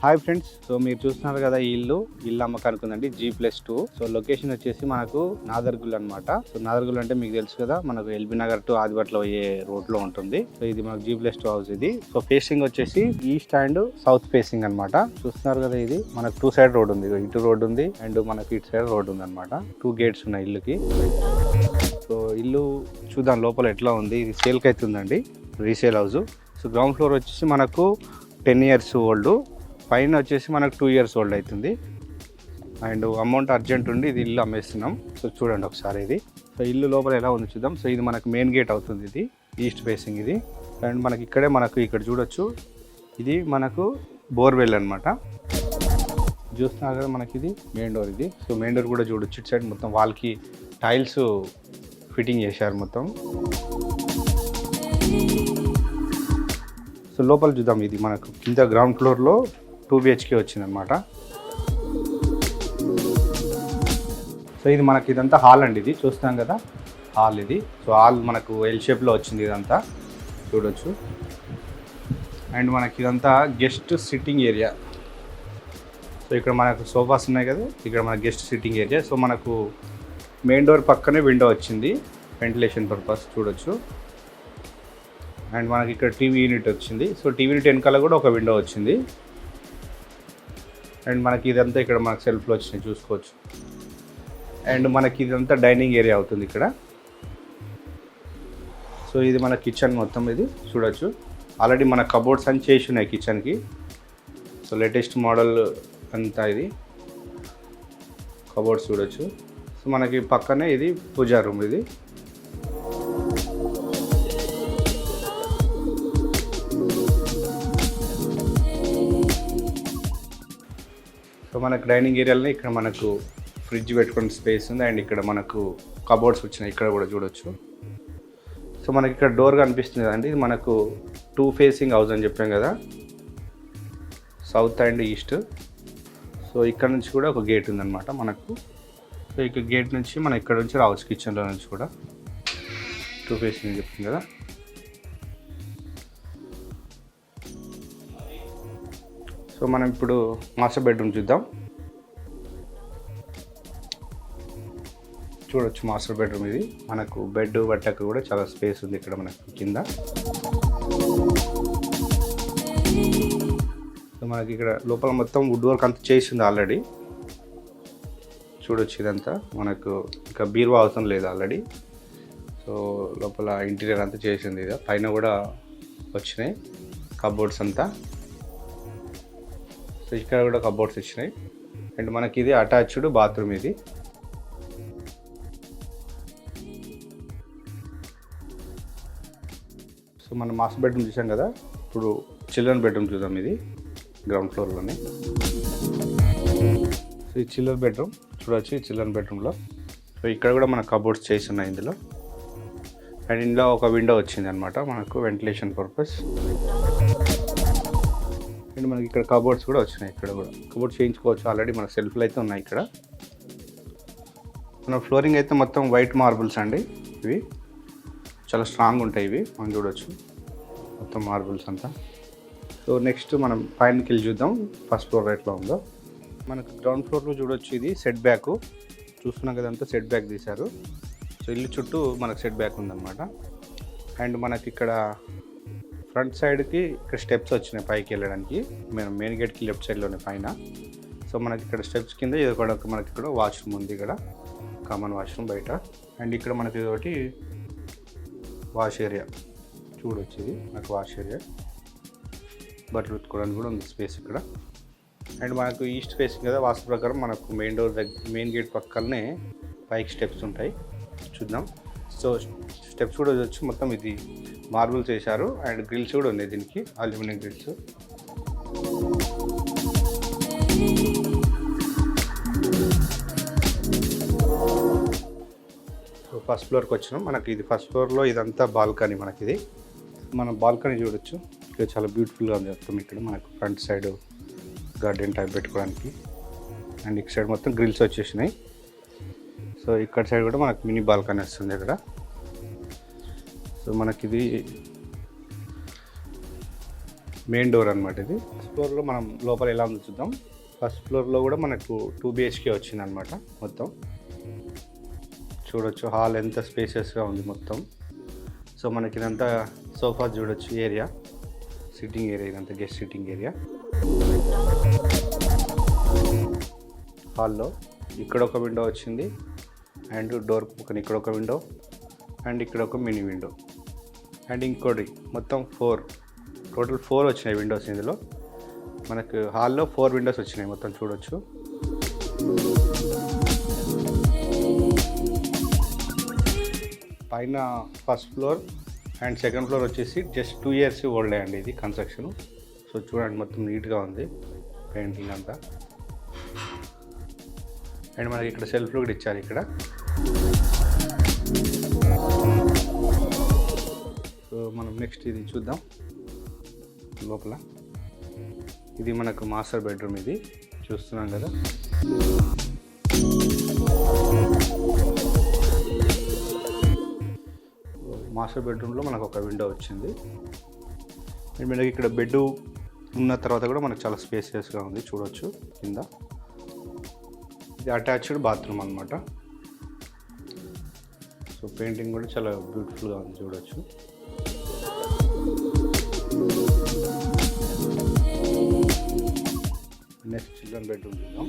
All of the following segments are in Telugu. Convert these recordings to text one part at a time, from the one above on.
హాయ్ ఫ్రెండ్స్, సో మీరు చూస్తున్నారు కదా ఈ ఇల్లు అమ్మకానికి ఉందండి. G+2. సో లొకేషన్ వచ్చేసి మనకు నాదర్గుల్ అనమాట. సో నాదర్గుల్ అంటే మీకు తెలుసు కదా, మనకు ఎల్బీ నగర్ టు ఆదిబట్లో అయ్యే రోడ్ లో ఉంటుంది. సో ఇది మనకు G+2 హౌస్ ఇది. సో ఫేసింగ్ వచ్చేసి ఈస్ట్ అండ్ సౌత్ ఫేసింగ్ అనమాట. చూస్తున్నారు కదా, ఇది మనకు 2 సైడ్ రోడ్ ఉంది. ఇటు రోడ్ ఉంది అండ్ మనకి ఇటు సైడ్ రోడ్ ఉంది అనమాట. 2 గేట్స్ ఉన్నాయి ఇల్లుకి. సో ఇల్లు చూద్దాం లోపల ఎట్లా ఉంది. ఇది సేల్కి అవుతుందండి, resale house. So ground floor వచ్చేసి మనకు 10 ఇయర్స్ ఓల్డ్, పైన వచ్చేసి మనకు 2 ఇయర్స్ ఓల్డ్ అవుతుంది. అండ్ అమౌంట్ అర్జెంట్ ఉండి ఇది ఇల్లు అమ్మేస్తున్నాం. సో చూడండి ఒకసారి ఇది. సో ఇల్లు లోపల ఎలా ఉంది చూద్దాం. సో ఇది మనకు మెయిన్ గేట్ అవుతుంది, ఇది ఈస్ట్ ఫేసింగ్ ఇది. అండ్ మనకి ఇక్కడే మనకు ఇక్కడ చూడొచ్చు, ఇది మనకు బోర్వెల్ అనమాట. చూస్తున్నారు కదా, మనకి ఇది మెయిన్ డోర్ ఇది. సో మెయిన్ డోర్ కూడా చూడొచ్చు. ఇటు సైడ్ మొత్తం వాల్కి టైల్స్ ఫిట్టింగ్ చేశారు మొత్తం. సో లోపల చూద్దాం. ఇది మనకు కింద గ్రౌండ్ ఫ్లోర్లో 2 BHK వచ్చింది అనమాట. సో ఇది మనకి ఇదంతా హాల్ అండి, ఇది చూస్తాం కదా హాల్ ఇది. సో హాల్ మనకు ఎల్ షేప్లో వచ్చింది ఇదంతా చూడొచ్చు. అండ్ మనకి ఇదంతా గెస్ట్ సిట్టింగ్ ఏరియా. సో ఇక్కడ మనకు సోఫాస్ ఉన్నాయి కదా, ఇక్కడ మన గెస్ట్ సిట్టింగ్ ఏరియా. సో మనకు మెయిన్ డోర్ పక్కనే విండో వచ్చింది, వెంటిలేషన్ పర్పస్ చూడొచ్చు. అండ్ మనకి ఇక్కడ టీవీ యూనిట్ వచ్చింది. సో టీవీ యూనిట్ వెనకాల కూడా ఒక విండో వచ్చింది. అండ్ మనకి ఇదంతా ఇక్కడ మనకు సెల్ఫ్లో వచ్చినాయి చూసుకోవచ్చు. అండ్ మనకి ఇదంతా డైనింగ్ ఏరియా అవుతుంది ఇక్కడ. సో ఇది మన కిచెన్ మొత్తం ఇది చూడొచ్చు. ఆల్రెడీ మన కబోర్డ్స్ అని చేసి ఉన్నాయి కిచెన్కి. సో లేటెస్ట్ మోడల్ అంతా ఇది కబోర్డ్స్ చూడొచ్చు. సో మనకి పక్కనే ఇది పూజా రూమ్ ఇది. సో మనకు డైనింగ్ ఏరియాలో ఇక్కడ మనకు ఫ్రిడ్జ్ పెట్టుకునే స్పేస్ ఉంది. అండ్ ఇక్కడ మనకు కబోర్డ్స్ వచ్చినాయి, ఇక్కడ కూడా చూడొచ్చు. సో మనకి ఇక్కడ డోర్ కనిపిస్తుంది కదండి, ఇది మనకు 2 ఫేసింగ్ హౌస్ అని చెప్పాం కదా, సౌత్ అండ్ ఈస్ట్. సో ఇక్కడ నుంచి కూడా ఒక గేట్ ఉందన్నమాట మనకు. సో ఇక్కడ గేట్ నుంచి మనం ఇక్కడ నుంచి రావచ్చు, కిచెన్లో నుంచి కూడా 2 ఫేసింగ్ చెప్తుంది కదా. సో మనం ఇప్పుడు మాస్టర్ బెడ్రూమ్ చూద్దాం. చూడొచ్చు మాస్టర్ బెడ్రూమ్ ఇది. మనకు బెడ్ బట్టకు కూడా చాలా స్పేస్ ఉంది ఇక్కడ మనకు కింద. సో మనకి ఇక్కడ లోపల మొత్తం వుడ్ వర్క్ అంతా చేసింది ఆల్రెడీ చూడొచ్చు. ఇదంతా మనకు ఇంకా బీరువా అవసరం లేదు ఆల్రెడీ. సో లోపల ఇంటీరియర్ అంతా చేసింది. ఇది పైన కూడా వచ్చినాయి కబోర్డ్స్ అంతా. సో ఇక్కడ కూడా కబోర్డ్స్ ఇచ్చినాయి. అండ్ మనకి ఇది అటాచ్డ్ బాత్రూమ్ ఇది. సో మనం మాస్టర్ బెడ్రూమ్ చూసాం కదా, ఇప్పుడు చిల్డ్రన్ బెడ్రూమ్ చూద్దాం. ఇది గ్రౌండ్ ఫ్లోర్లోనే. సో ఈ చిల్డ్రన్ బెడ్రూమ్ చూడవచ్చు, ఈ చిల్డ్రన్ బెడ్రూమ్లో. సో ఇక్కడ కూడా మన కబోర్డ్స్ చేసి ఉన్నాయి ఇందులో. అండ్ ఇందులో ఒక విండో వచ్చింది అనమాట మనకు వెంటిలేషన్ పర్పస్. అండ్ మనకి ఇక్కడ కబోర్డ్స్ కూడా వచ్చినాయి. ఇక్కడ కూడా కబోర్డ్స్ చేయించుకోవచ్చు, ఆల్రెడీ మన సెల్ఫ్లు అయితే ఉన్నాయి ఇక్కడ. మన ఫ్లోరింగ్ అయితే మొత్తం వైట్ మార్బుల్స్ అండి, ఇవి చాలా స్ట్రాంగ్ ఉంటాయి ఇవి, మనం చూడవచ్చు మొత్తం మార్బుల్స్ అంతా. సో నెక్స్ట్ మనం పైనకి వెళ్ళి చూద్దాం ఫస్ట్ ఫ్లోర్ ఎట్లా ఉందో. మనకు గ్రౌండ్ ఫ్లోర్లో చూడొచ్చు, ఇది సెట్ బ్యాక్ చూస్తున్నాం కదంతా సెట్ బ్యాక్ తీశారు. సో ఇల్లు చుట్టూ మనకు సెట్ బ్యాక్ ఉందన్నమాట. అండ్ మనకి ఇక్కడ ఫ్రంట్ సైడ్కి ఇక్కడ స్టెప్స్ వచ్చినాయి పైకి వెళ్ళడానికి, మెయిన్ గేట్కి లెఫ్ట్ సైడ్లోనే పైన. సో మనకి ఇక్కడ స్టెప్స్ కింద ఇది కూడా మనకి ఇక్కడ వాష్రూమ్ ఉంది, ఇక్కడ కామన్ వాష్రూమ్ బయట. అండ్ ఇక్కడ మనకి ఇది ఒకటి వాష్ ఏరియా చూడొచ్చు, ఇది మనకు వాష్ ఏరియా, బట్టలు ఉతుకోవడానికి కూడా ఉంది స్పేస్ ఇక్కడ. అండ్ మనకు ఈస్ట్ ఫేసింగ్ కదా, వాస్తు ప్రకారం మనకు మెయిన్ డోర్ మెయిన్ గేట్ పక్కనే పైకి స్టెప్స్ ఉంటాయి చూద్దాం. సో స్టెప్స్ కూడా వచ్చి మొత్తం ఇది మార్బుల్స్ వేశారు. అండ్ గ్రిల్స్ కూడా ఉన్నాయి దీనికి, అల్యూమినియం గ్రిల్స్. సో ఫస్ట్ ఫ్లోర్కి వచ్చినాం. మనకి ఇది ఫస్ట్ ఫ్లోర్లో ఇదంతా బాల్కనీ. మనకి ఇది మనం బాల్కనీ చూడొచ్చు, ఇక్కడ చాలా బ్యూటిఫుల్గా ఉంది మొత్తం. ఇక్కడ మనకు ఫ్రంట్ సైడ్ గార్డెన్ టైప్ పెట్టుకోవడానికి. అండ్ ఇక్కడ సైడ్ మొత్తం గ్రిల్స్ వచ్చేసినాయి. సో ఇక్కడ సైడ్ కూడా మనకు మినీ బాల్కనీ వస్తుంది ఇక్కడ. సో మనకి ఇది మెయిన్ డోర్ అనమాట ఇది. ఫస్ట్ ఫ్లోర్లో మనం లోపల ఎలా ఉందో చూద్దాం. ఫస్ట్ ఫ్లోర్లో కూడా మనకు 2 BHK వచ్చింది అనమాట. మొత్తం చూడొచ్చు, హాల్ ఎంత స్పేషియస్గా ఉంది మొత్తం. సో మనకి ఇదంతా సోఫా చూడొచ్చు, ఏరియా సిట్టింగ్ ఏరియా, ఇదంతా గెస్ట్ సిట్టింగ్ ఏరియా. హాల్లో ఇక్కడ ఒక విండో వచ్చింది అండ్ డోర్ పక్కన ఇక్కడ ఒక విండో అండ్ ఇక్కడ ఒక మినీ విండో అండ్ ఇంకోటి మొత్తం 4, టోటల్ 4 వచ్చినాయి విండోస్. ఇందులో మనకు హాల్లో 4 విండోస్ వచ్చినాయి మొత్తం చూడొచ్చు. పైన first floor and second floor వచ్చేసి జస్ట్ 2 years ఓల్డ్ అండి ఇది కన్స్ట్రక్షన్. సో చూడండి మొత్తం నీట్గా ఉంది పెయింటింగ్ అంతా. అండ్ మనకి ఇక్కడ సెల్ఫ్లు కూడా ఇచ్చారు ఇక్కడ. సో మనం నెక్స్ట్ ఇది చూద్దాం లోపల. ఇది మనకు మాస్టర్ బెడ్రూమ్, ఇది చూస్తున్నాం కదా. మాస్టర్ బెడ్రూమ్లో మనకు ఒక విండో వచ్చింది. అండ్ మనకి ఇక్కడ బెడ్ ఉన్న తర్వాత కూడా మనకు చాలా స్పేసియస్గా ఉంది చూడొచ్చు కింద. ఇది అటాచ్డ్ బాత్రూమ్ అనమాట. సో పెయింటింగ్ కూడా చాలా బ్యూటిఫుల్గా ఉంది చూడొచ్చు. నెక్స్ట్ చిల్డ్రన్ బెడ్రూమ్ చూద్దాం.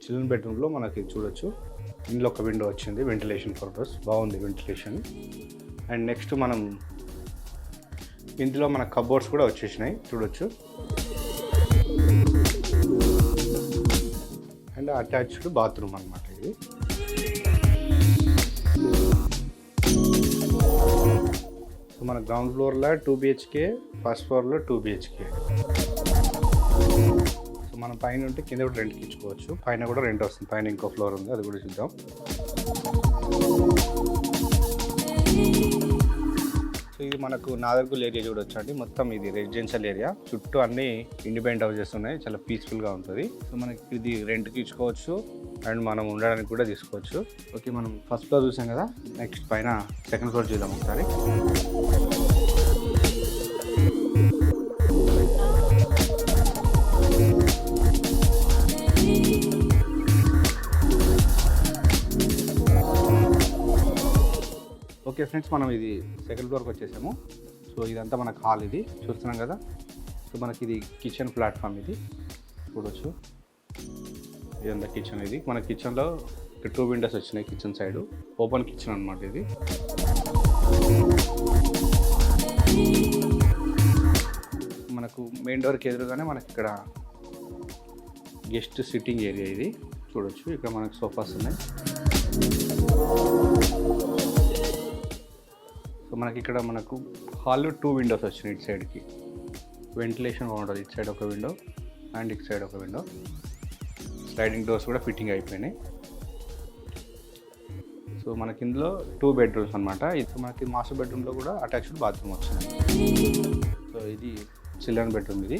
చిల్డ్రన్ బెడ్రూమ్లో మనకి చూడొచ్చు ఇందులో ఒక విండో వచ్చింది, వెంటిలేషన్ పర్పస్ బాగుంది వెంటిలేషన్. అండ్ నెక్స్ట్ మనం ఇందులో మన కబోర్డ్స్ కూడా వచ్చేసినాయి చూడొచ్చు. అండ్ అటాచ్డ్ బాత్రూమ్ అనమాట ఇది. సో మన గ్రౌండ్ ఫ్లోర్లో 2 BHK, ఫస్ట్ ఫ్లోర్లో 2 BHK. సో మనం పైన ఉంటే కింద కూడా రెంట్కి ఇచ్చుకోవచ్చు. పైన కూడా రెంట్ వస్తుంది, పైన ఇంకో ఫ్లోర్ ఉంది, అది కూడా చూద్దాం. సో ఇది మనకు నాదర్గుల్ ఏరియా చూడొచ్చు అండి. మొత్తం ఇది రెసిడెన్షియల్ ఏరియా, చుట్టూ అన్ని ఇండిపెండెంట్ హౌసెస్ ఉన్నాయి, చాలా పీస్ఫుల్గా ఉంటుంది. సో మనకి ఇది రెంట్కి ఇచ్చుకోవచ్చు అండ్ మనం ఉండడానికి కూడా తీసుకోవచ్చు. ఓకే, మనం ఫస్ట్ ఫ్లోర్ చూసాం కదా. నెక్స్ట్ పైన సెకండ్ ఫ్లోర్ చూద్దాం ఒకసారి. ఓకే ఫ్రెండ్స్, మనం ఇది సెకండ్ ఫ్లోర్కి వచ్చేసాము. సో ఇదంతా మనకు హాల్, ఇది చూస్తున్నాం కదా. సో మనకి ఇది కిచెన్ ప్లాట్ఫామ్, ఇది చూడొచ్చు. ఇదంతా కిచెన్. ఇది మన కిచెన్లో 2 విండోస్ వచ్చినాయి కిచెన్ సైడ్, ఓపెన్ కిచెన్ అనమాట ఇది. మనకు మెయిన్ డోర్కి ఎదురుగానే మనకి ఇక్కడ గెస్ట్ సిట్టింగ్ ఏరియా ఇది చూడొచ్చు. ఇక్కడ మనకు సోఫాస్ ఉన్నాయి. సో మనకి ఇక్కడ మనకు హాల్లో 2 విండోస్ వచ్చినాయి. ఇటు సైడ్కి వెంటిలేషన్ బాగుంటుంది. ఇటు సైడ్ ఒక విండో అండ్ ఇటు సైడ్ ఒక విండో. స్లైడింగ్ డోర్స్ కూడా ఫిట్టింగ్ అయిపోయినాయి. సో మనకి ఇందులో 2 బెడ్రూమ్స్ అనమాట. ఇది మనకి మాస్టర్ బెడ్రూమ్లో కూడా అటాచ్డ్ బాత్రూమ్ వచ్చింది. సో ఇది చిల్డ్రన్ బెడ్రూమ్ ఇది.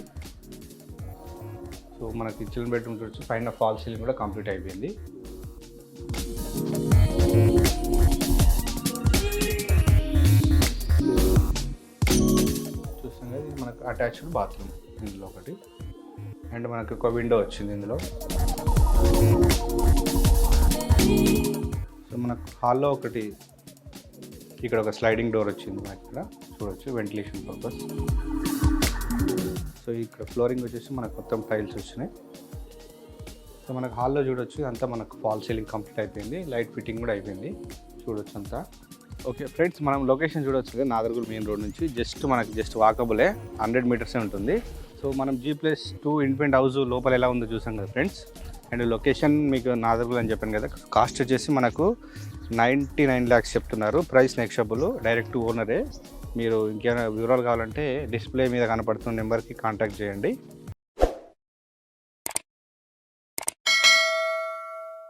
సో మనకి చిల్డ్రన్ బెడ్రూమ్ చూడొచ్చు, పైన ఫాల్ సీలింగ్ కూడా కంప్లీట్ అయిపోయింది. చూస్తుంది ఇది మనకు అటాచ్డ్ బాత్రూమ్ ఇందులో ఒకటి. అండ్ మనకు ఒక విండో వచ్చింది ఇందులో. సో మనకు హాల్లో ఒకటి ఇక్కడ ఒక స్లైడింగ్ డోర్ వచ్చింది మనకి ఇక్కడ చూడొచ్చు, వెంటిలేషన్ పర్పస్. సో ఇక్కడ ఫ్లోరింగ్ వచ్చేసి మనకు మొత్తం టైల్స్ వచ్చినాయి. సో మనకు హాల్లో చూడొచ్చు, అంతా మనకు ఫాల్ సీలింగ్ కంప్లీట్ అయిపోయింది, లైట్ ఫిట్టింగ్ కూడా అయిపోయింది చూడొచ్చు అంతా. ఓకే ఫ్రెండ్స్, మనం లొకేషన్ చూడొచ్చు నాదర్గుల్ మెయిన్ రోడ్ నుంచి జస్ట్ వాకబులే, 100 మీటర్సే ఉంటుంది. సో మనం G+2 ఇండిపెండెంట్ హౌస్ లోపల ఎలా ఉందో చూసాం కదా ఫ్రెండ్స్. అండ్ లొకేషన్ మీకు నాదర్గుల్ అని చెప్పాను కదా. కాస్ట్ వచ్చేసి మనకు 99 lakhs చెప్తున్నారు. ప్రైస్ నెగోషియబుల్, డైరెక్ట్ ఓనరే. మీరు ఇంకేమైనా వివరాలు కావాలంటే డిస్ప్లే మీద కనపడుతున్న నెంబర్కి కాంటాక్ట్ చేయండి.